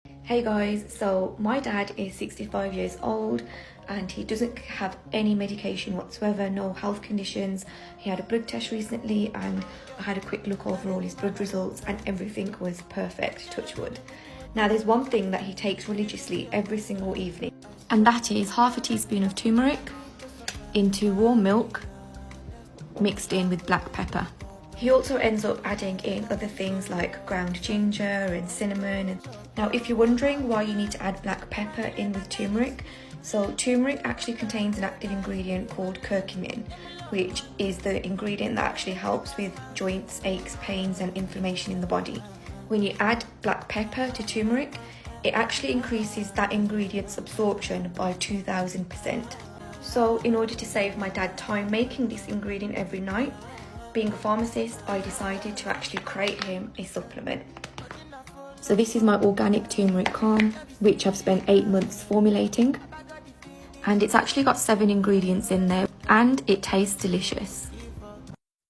Hey guys, so my dad is 65 years old and he doesn't have any medication whatsoever, no health conditions. He had a blood test recently and I had a quick look over all his blood results and everything was perfect, touch wood. Now there's one thing that he takes religiously every single evening, and that is half a teaspoon of turmeric into warm milk mixed in with black pepper. He also ends up adding in other things like ground ginger and cinnamon. Now, if you're wondering why you need to add black pepper in with turmeric, so turmeric actually contains an active ingredient called curcumin, which is the ingredient that actually helps with joints, aches, pains and inflammation in the body. When you add black pepper to turmeric, it actually increases that ingredient's absorption by 2000%. So in order to save my dad time making this ingredient every night, being a pharmacist, I decided to actually create him a supplement. So this is my organic turmeric calm, which I've spent 8 months formulating. And it's actually got 7 ingredients in there and it tastes delicious.